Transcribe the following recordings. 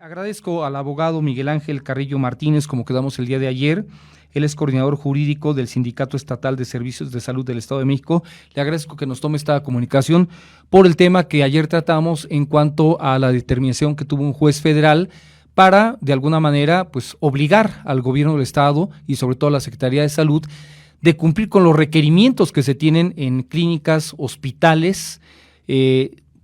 Agradezco al abogado Miguel Ángel Carrillo Martínez, como quedamos el día de ayer. Él es coordinador jurídico del Sindicato Estatal de Servicios de Salud del Estado de México. Le agradezco que nos tome esta comunicación por el tema que ayer tratamos en cuanto a la determinación que tuvo un juez federal para, de alguna manera, pues obligar al gobierno del Estado y sobre todo a la Secretaría de Salud de cumplir con los requerimientos que se tienen en clínicas, hospitales,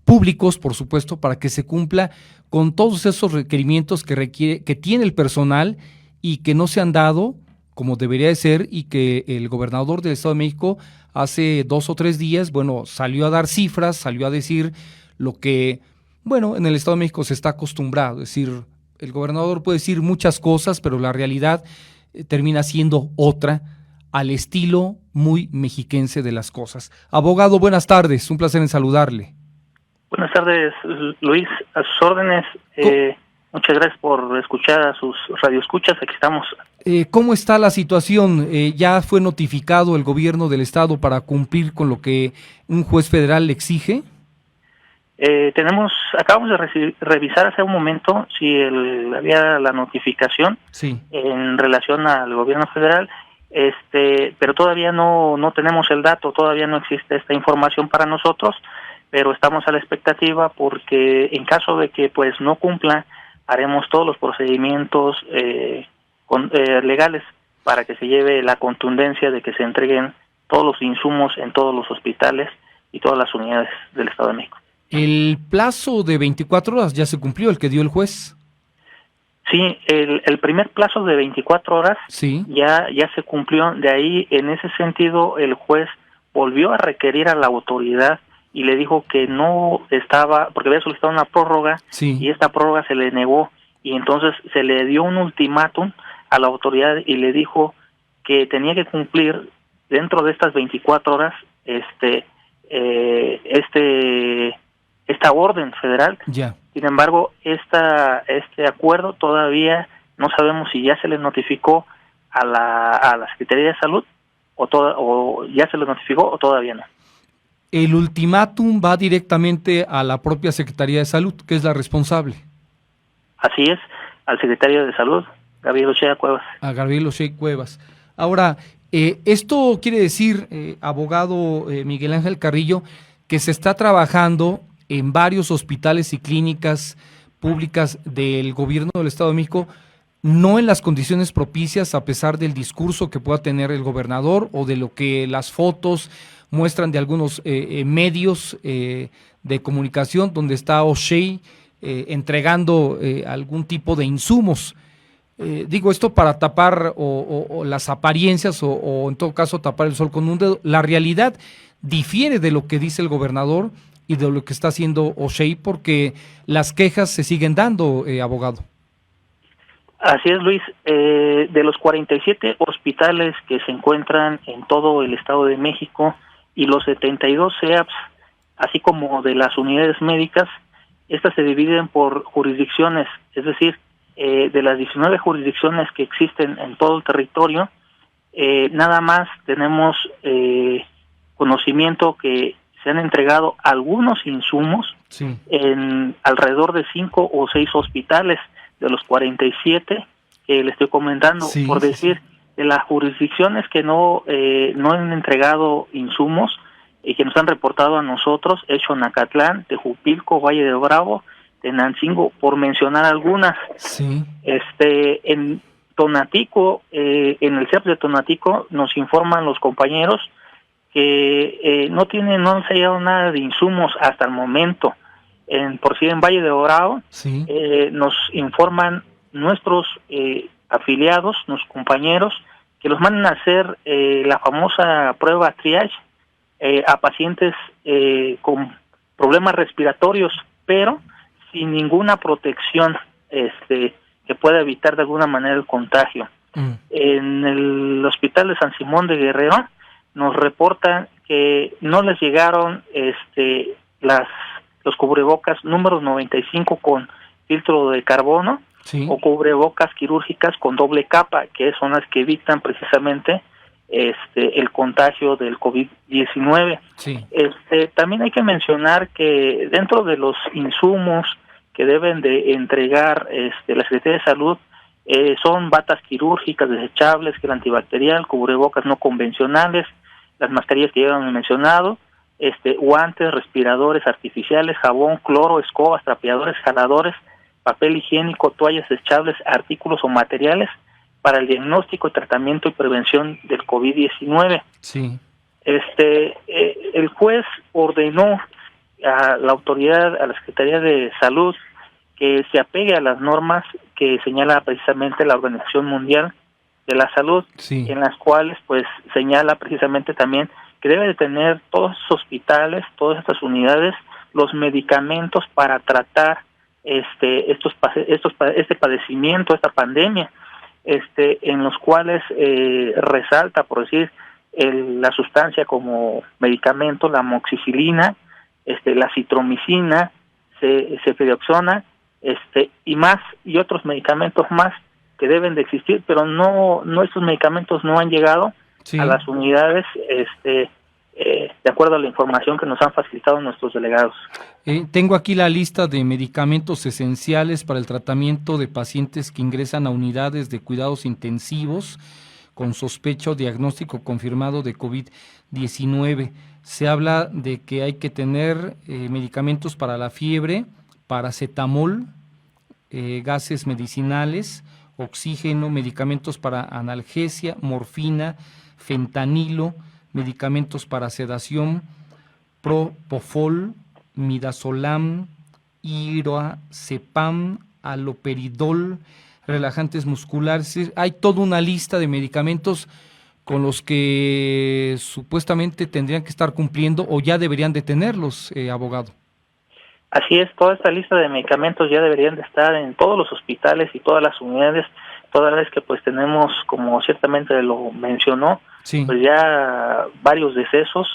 públicos, por supuesto, para que se cumpla con todos esos requerimientos que tiene el personal y que no se han dado como debería de ser, y que el gobernador del Estado de México hace 2 o 3 días, salió a dar cifras, salió a decir lo que, en el Estado de México se está acostumbrado, es decir, el gobernador puede decir muchas cosas, pero la realidad termina siendo otra, al estilo muy mexiquense de las cosas. Abogado, buenas tardes, un placer en saludarle. Buenas tardes, Luis, a sus órdenes. Muchas gracias por escuchar a sus radioescuchas, aquí estamos. ¿Cómo está la situación? ¿Ya fue notificado el gobierno del estado para cumplir con lo que un juez federal le exige? Acabamos de revisar hace un momento si había la notificación, sí, en relación al gobierno federal, pero todavía no tenemos el dato, todavía no existe esta información para nosotros, pero estamos a la expectativa porque en caso de que pues no cumpla, haremos todos los procedimientos legales para que se lleve la contundencia de que se entreguen todos los insumos en todos los hospitales y todas las unidades del Estado de México. ¿El plazo de 24 horas ya se cumplió, el que dio el juez? Sí, el primer plazo de 24 horas sí, ya se cumplió. De ahí, en ese sentido, el juez volvió a requerir a la autoridad y le dijo que no estaba, porque había solicitado una prórroga, sí, y esta prórroga se le negó, y entonces se le dio un ultimátum a la autoridad y le dijo que tenía que cumplir dentro de estas 24 horas esta orden federal. Ya. Sin embargo, este acuerdo todavía no sabemos si ya se le notificó a la Secretaría de Salud o ya se le notificó o todavía no. El ultimátum va directamente a la propia Secretaría de Salud, que es la responsable. Así es, al secretario de Salud, Gabriel Ochea Cuevas. A Gabriel Ochea Cuevas. Ahora, esto quiere decir, abogado Miguel Ángel Carrillo, que se está trabajando en varios hospitales y clínicas públicas del gobierno del Estado de México, no en las condiciones propicias, a pesar del discurso que pueda tener el gobernador o de lo que las fotos muestran de algunos medios de comunicación, donde está Ochea entregando algún tipo de insumos. Digo esto para tapar o las apariencias o en todo caso tapar el sol con un dedo. La realidad difiere de lo que dice el gobernador y de lo que está haciendo Ochea, porque las quejas se siguen dando, abogado. Así es, Luis. De los 47 hospitales que se encuentran en todo el Estado de México y los 72 CEAPS, así como de las unidades médicas, estas se dividen por jurisdicciones, es decir, de las 19 jurisdicciones que existen en todo el territorio, nada más tenemos conocimiento que se han entregado algunos insumos sí, en alrededor de 5 o 6 hospitales de los 47 que le estoy comentando, sí, por decir, de las jurisdicciones que no han entregado insumos y que nos han reportado a nosotros, Xonacatlán, Tejupilco, Valle de Bravo, Tenancingo, por mencionar algunas. Sí. En Tonatico, en el CEAPS de Tonatico, nos informan los compañeros que no se ha llegado nada de insumos hasta el momento. En Valle de Bravo, sí, nos informan nuestros afiliados, nuestros compañeros, que los mandan a hacer la famosa prueba triage a pacientes con problemas respiratorios, pero sin ninguna protección que pueda evitar de alguna manera el contagio. En el hospital de San Simón de Guerrero nos reportan que no les llegaron los cubrebocas número 95 con filtro de carbono, sí, o cubrebocas quirúrgicas con doble capa, que son las que evitan precisamente el contagio del COVID-19. sí. También hay que mencionar que dentro de los insumos que deben de entregar la Secretaría de Salud son batas quirúrgicas desechables, gel antibacterial, cubrebocas no convencionales, las mascarillas que ya hemos mencionado, guantes, respiradores artificiales, jabón, cloro, escobas, trapeadores, jaladores, papel higiénico, toallas desechables, artículos o materiales para el diagnóstico, tratamiento y prevención del COVID-19. Sí. El juez ordenó a la autoridad, a la Secretaría de Salud, que se apegue a las normas que señala precisamente la Organización Mundial de la Salud, Sí. en las cuales pues señala precisamente también que debe de tener todos los hospitales, todas estas unidades, los medicamentos para tratar este padecimiento, esta pandemia, en los cuales resalta, por decir, la sustancia como medicamento, la amoxicilina, la citromicina, ceftriaxona, y más, y otros medicamentos más que deben de existir, pero no estos medicamentos no han llegado Sí. a las unidades, de acuerdo a la información que nos han facilitado nuestros delegados. Tengo aquí la lista de medicamentos esenciales para el tratamiento de pacientes que ingresan a unidades de cuidados intensivos con sospecha o diagnóstico confirmado de COVID-19. Se habla de que hay que tener medicamentos para la fiebre, paracetamol, gases medicinales, oxígeno, medicamentos para analgesia, morfina, fentanilo, medicamentos para sedación, propofol, midazolam, irazepam, haloperidol, relajantes musculares. Hay toda una lista de medicamentos con los que supuestamente tendrían que estar cumpliendo o ya deberían de tenerlos, abogado. Así es, toda esta lista de medicamentos ya deberían de estar en todos los hospitales y todas las unidades, toda vez que pues tenemos, como ciertamente lo mencionó, Sí. pues ya varios decesos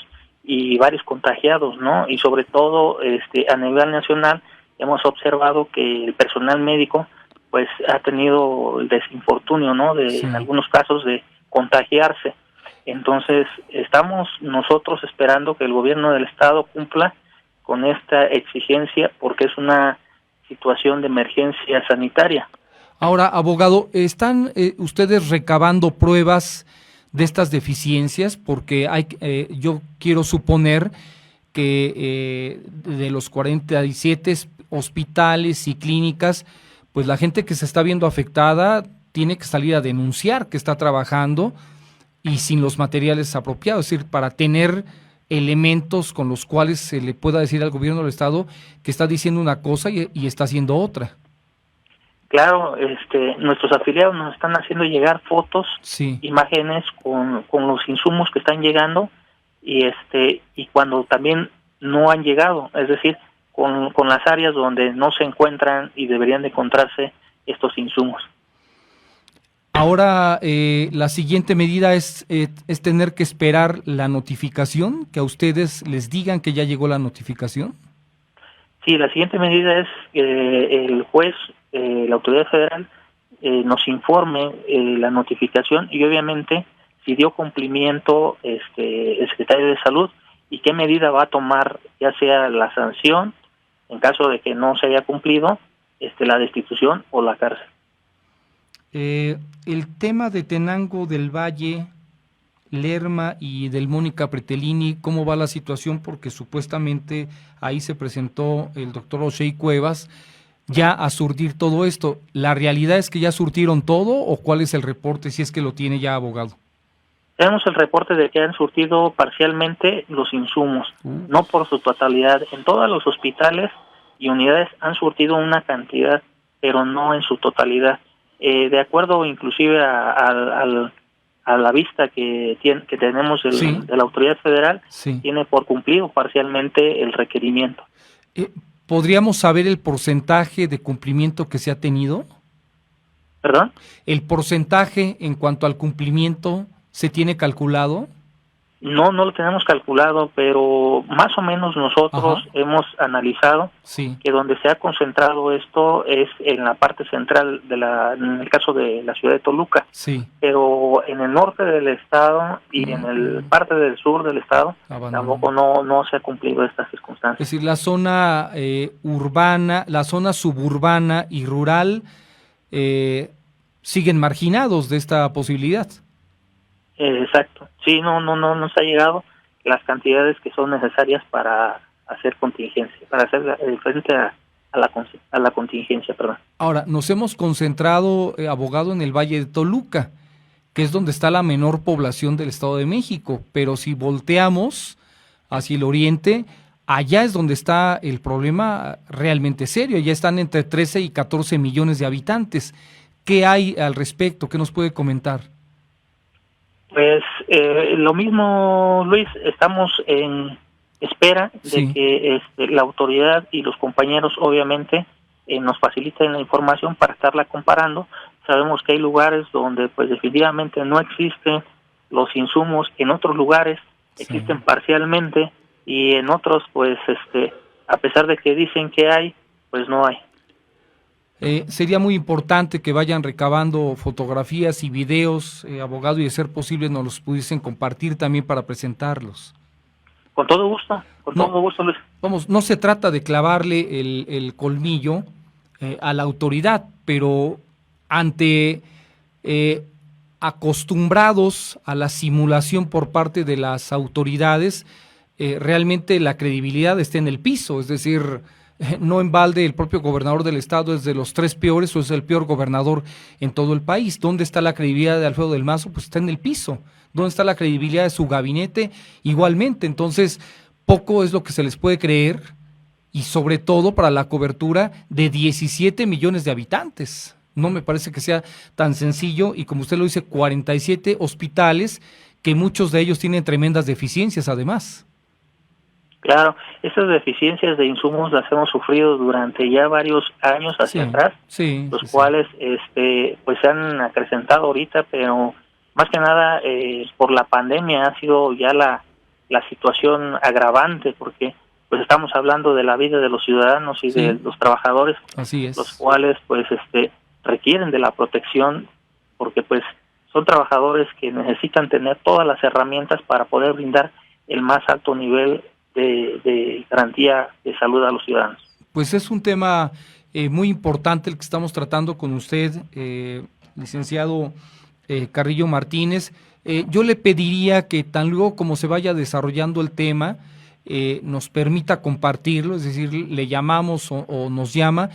y varios contagiados, ¿no? Y sobre todo a nivel nacional hemos observado que el personal médico pues ha tenido el desinfortunio, ¿no? Sí. En algunos casos de contagiarse. Entonces, estamos nosotros esperando que el gobierno del estado cumpla con esta exigencia porque es una situación de emergencia sanitaria. Ahora, abogado, ¿están ustedes recabando pruebas de estas deficiencias? Porque yo quiero suponer que de los 47 hospitales y clínicas, pues la gente que se está viendo afectada tiene que salir a denunciar que está trabajando y sin los materiales apropiados, es decir, para tener elementos con los cuales se le pueda decir al gobierno del estado que está diciendo una cosa y está haciendo otra. Claro, nuestros afiliados nos están haciendo llegar fotos, Sí. imágenes con los insumos que están llegando y cuando también no han llegado, es decir, con las áreas donde no se encuentran y deberían de encontrarse estos insumos. Ahora, la siguiente medida es tener que esperar la notificación, que a ustedes les digan que ya llegó la notificación. Sí, la siguiente medida es que el juez, la autoridad federal, nos informe la notificación y obviamente si dio cumplimiento el secretario de Salud y qué medida va a tomar, ya sea la sanción, en caso de que no se haya cumplido, la destitución o la cárcel. El tema de Tenango del Valle, Lerma y del Mónica Pretelini, ¿cómo va la situación? Porque supuestamente ahí se presentó el doctor O'Shea Cuevas ya a surtir todo esto. ¿La realidad es que ya surtieron todo o cuál es el reporte, si es que lo tiene ya, abogado? Tenemos el reporte de que han surtido parcialmente los insumos, no por su totalidad. En todos los hospitales y unidades han surtido una cantidad, pero no en su totalidad. De acuerdo inclusive a la vista que tenemos Sí. de la autoridad federal, Sí. tiene por cumplido parcialmente el requerimiento. ¿Podríamos saber el porcentaje de cumplimiento que se ha tenido? ¿Perdón? ¿El porcentaje en cuanto al cumplimiento se tiene calculado? No, no lo tenemos calculado, pero más o menos nosotros hemos analizado que donde se ha concentrado esto es en la parte central en el caso de la ciudad de Toluca. Sí. Pero en el norte del estado y en el parte del sur del estado tampoco no se ha cumplido estas circunstancias. Es decir, la zona urbana, la zona suburbana y rural siguen marginados de esta posibilidad. Exacto. Sí, no se ha llegado las cantidades que son necesarias para hacer contingencia, para hacer frente a la contingencia, perdón. Ahora, nos hemos concentrado, abogado, en el Valle de Toluca, que es donde está la menor población del Estado de México, pero si volteamos hacia el oriente, allá es donde está el problema realmente serio. Allá están entre 13 y 14 millones de habitantes. ¿Qué hay al respecto? ¿Qué nos puede comentar? Pues lo mismo, Luis, estamos en espera de que la autoridad y los compañeros obviamente nos faciliten la información para estarla comparando. Sabemos que hay lugares donde pues definitivamente no existen los insumos, en otros lugares existen parcialmente y en otros pues a pesar de que dicen que hay, pues no hay. Sería muy importante que vayan recabando fotografías y videos, abogado, y de ser posible nos los pudiesen compartir también para presentarlos. Con todo gusto, todo gusto, Luis. Vamos, no se trata de clavarle el colmillo a la autoridad, pero ante acostumbrados a la simulación por parte de las autoridades, realmente la credibilidad está en el piso, es decir, no en balde el propio gobernador del estado es de los 3 peores o es el peor gobernador en todo el país. ¿Dónde está la credibilidad de Alfredo del Mazo? Pues está en el piso. ¿Dónde está la credibilidad de su gabinete? Igualmente. Entonces, poco es lo que se les puede creer y sobre todo para la cobertura de 17 millones de habitantes. No me parece que sea tan sencillo y como usted lo dice, 47 hospitales que muchos de ellos tienen tremendas deficiencias además. Claro, esas deficiencias de insumos las hemos sufrido durante ya varios años hacia atrás, los cuales pues se han acrecentado ahorita, pero más que nada por la pandemia ha sido ya la situación agravante, porque pues estamos hablando de la vida de los ciudadanos y de los trabajadores, los cuales pues requieren de la protección, porque pues son trabajadores que necesitan tener todas las herramientas para poder brindar el más alto nivel de garantía de salud a los ciudadanos. Pues es un tema muy importante el que estamos tratando con usted, licenciado Carrillo Martínez. Yo le pediría que tan luego como se vaya desarrollando el tema, nos permita compartirlo, es decir, le llamamos o nos llama.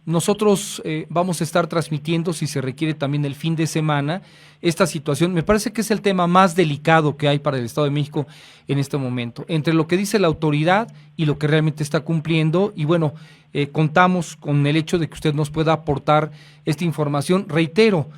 Nosotros vamos a estar transmitiendo, si se requiere también el fin de semana, esta situación. Me parece que es el tema más delicado que hay para el Estado de México en este momento, entre lo que dice la autoridad y lo que realmente está cumpliendo, y bueno, contamos con el hecho de que usted nos pueda aportar esta información. Reitero,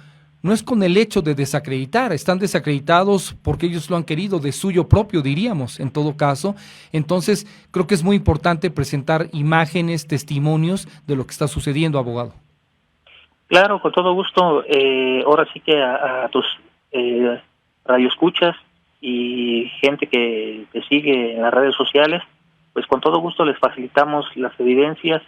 no es con el hecho de desacreditar, están desacreditados porque ellos lo han querido, de suyo propio diríamos, en todo caso. Entonces, creo que es muy importante presentar imágenes, testimonios de lo que está sucediendo, abogado. Claro, con todo gusto. Ahora sí que a tus radioescuchas y gente que te sigue en las redes sociales, pues con todo gusto les facilitamos las evidencias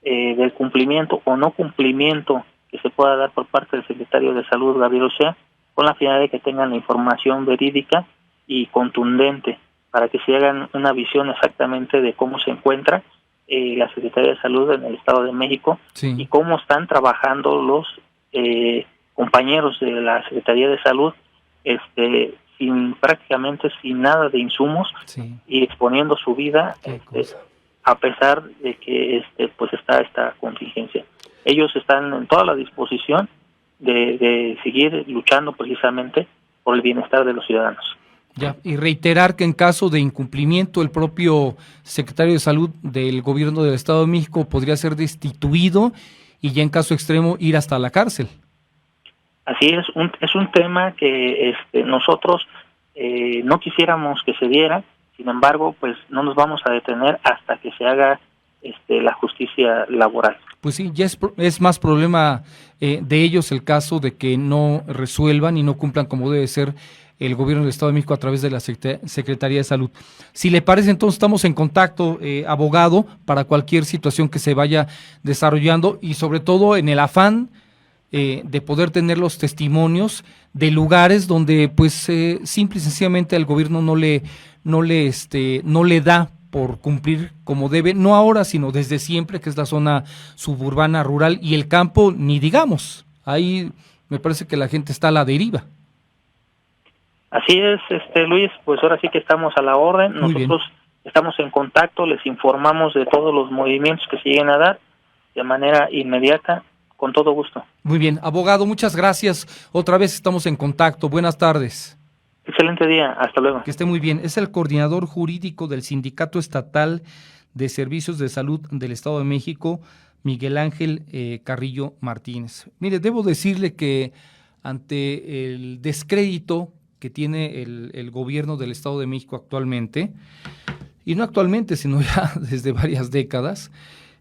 del cumplimiento o no cumplimiento que se pueda dar por parte del secretario de Salud, Gabriel Ochoa, con la finalidad de que tengan la información verídica y contundente, para que se hagan una visión exactamente de cómo se encuentra la Secretaría de Salud en el Estado de México y cómo están trabajando los compañeros de la Secretaría de Salud, prácticamente sin nada de insumos y exponiendo su vida a pesar de que pues está esta contingencia. Ellos están en toda la disposición de seguir luchando precisamente por el bienestar de los ciudadanos. Ya, y reiterar que en caso de incumplimiento el propio secretario de Salud del Gobierno del Estado de México podría ser destituido y ya en caso extremo ir hasta la cárcel. Así es, es un tema que nosotros no quisiéramos que se diera, sin embargo, pues no nos vamos a detener hasta que se haga la justicia laboral. Pues sí, ya es más problema de ellos el caso de que no resuelvan y no cumplan como debe ser el gobierno del Estado de México a través de la Secretaría de Salud. Si le parece, entonces estamos en contacto, abogado, para cualquier situación que se vaya desarrollando y sobre todo en el afán de poder tener los testimonios de lugares donde pues simple y sencillamente al gobierno no le da por cumplir como debe, no ahora, sino desde siempre, que es la zona suburbana, rural, y el campo, ni digamos. Ahí me parece que la gente está a la deriva. Así es, Luis, pues ahora sí que estamos a la orden. Muy Nosotros bien. estamos en contacto, les informamos de todos los movimientos que se lleguen a dar de manera inmediata, con todo gusto. Muy bien, abogado, muchas gracias. Otra vez estamos en contacto. Buenas tardes. Excelente día, hasta luego. Que esté muy bien. Es el coordinador jurídico del Sindicato Estatal de Servicios de Salud del Estado de México, Miguel Ángel Carrillo Martínez. Mire, debo decirle que ante el descrédito que tiene el gobierno del Estado de México actualmente, y no actualmente, sino ya desde varias décadas,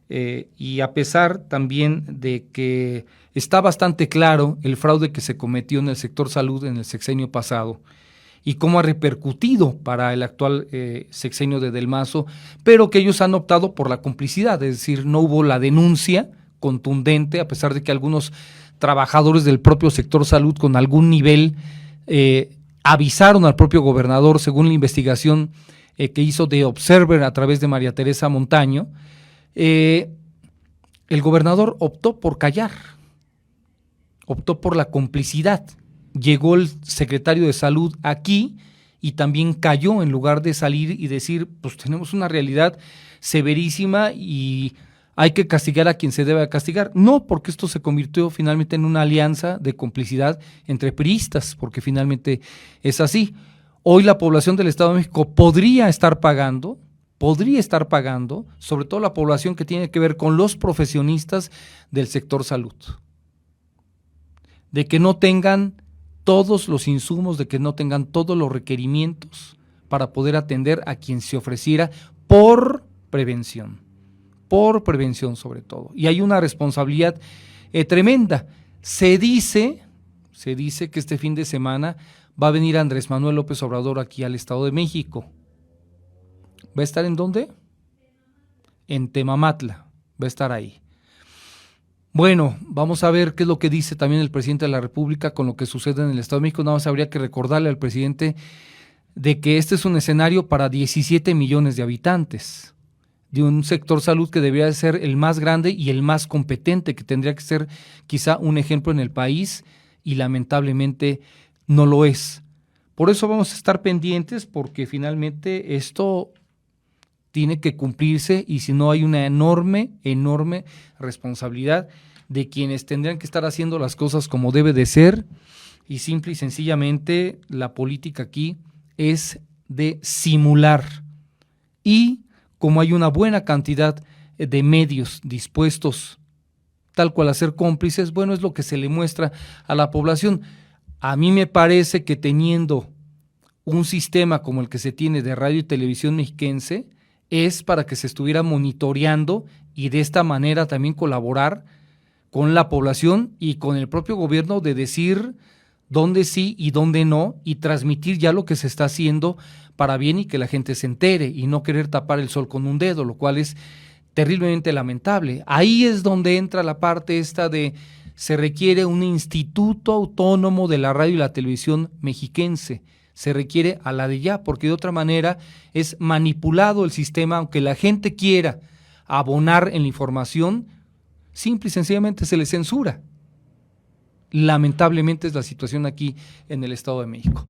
y a pesar también de que está bastante claro el fraude que se cometió en el sector salud en el sexenio pasado, y cómo ha repercutido para el actual sexenio de Del Mazo, pero que ellos han optado por la complicidad, es decir, no hubo la denuncia contundente, a pesar de que algunos trabajadores del propio sector salud con algún nivel avisaron al propio gobernador, según la investigación que hizo The Observer a través de María Teresa Montaño. El gobernador optó por callar, optó por la complicidad. Llegó el secretario de Salud aquí y también cayó en lugar de salir y decir, pues tenemos una realidad severísima y hay que castigar a quien se debe castigar. No, porque esto se convirtió finalmente en una alianza de complicidad entre priistas, porque finalmente es así. Hoy la población del Estado de México podría estar pagando, sobre todo la población que tiene que ver con los profesionistas del sector salud, de que no tengan todos los insumos, de que no tengan todos los requerimientos para poder atender a quien se ofreciera por prevención sobre todo. Y hay una responsabilidad tremenda. Se dice que este fin de semana va a venir Andrés Manuel López Obrador aquí al Estado de México. ¿Va a estar en dónde? En Temamatla, va a estar ahí. Bueno, vamos a ver qué es lo que dice también el presidente de la República con lo que sucede en el Estado de México. Nada más habría que recordarle al presidente de que este es un escenario para 17 millones de habitantes, de un sector salud que debería ser el más grande y el más competente, que tendría que ser quizá un ejemplo en el país y lamentablemente no lo es. Por eso vamos a estar pendientes, porque finalmente esto tiene que cumplirse y si no hay una enorme responsabilidad de quienes tendrían que estar haciendo las cosas como debe de ser, y simple y sencillamente la política aquí es de simular. Y como hay una buena cantidad de medios dispuestos tal cual a ser cómplices, bueno, es lo que se le muestra a la población. A mí me parece que teniendo un sistema como el que se tiene de radio y televisión mexiquense, es para que se estuviera monitoreando y de esta manera también colaborar con la población y con el propio gobierno de decir dónde sí y dónde no, y transmitir ya lo que se está haciendo para bien y que la gente se entere y no querer tapar el sol con un dedo, lo cual es terriblemente lamentable. Ahí es donde entra la parte esta de se requiere un instituto autónomo de la radio y la televisión mexiquense, se requiere a la de ya, porque de otra manera es manipulado el sistema, aunque la gente quiera abonar en la información, simple y sencillamente se le censura. Lamentablemente es la situación aquí en el Estado de México.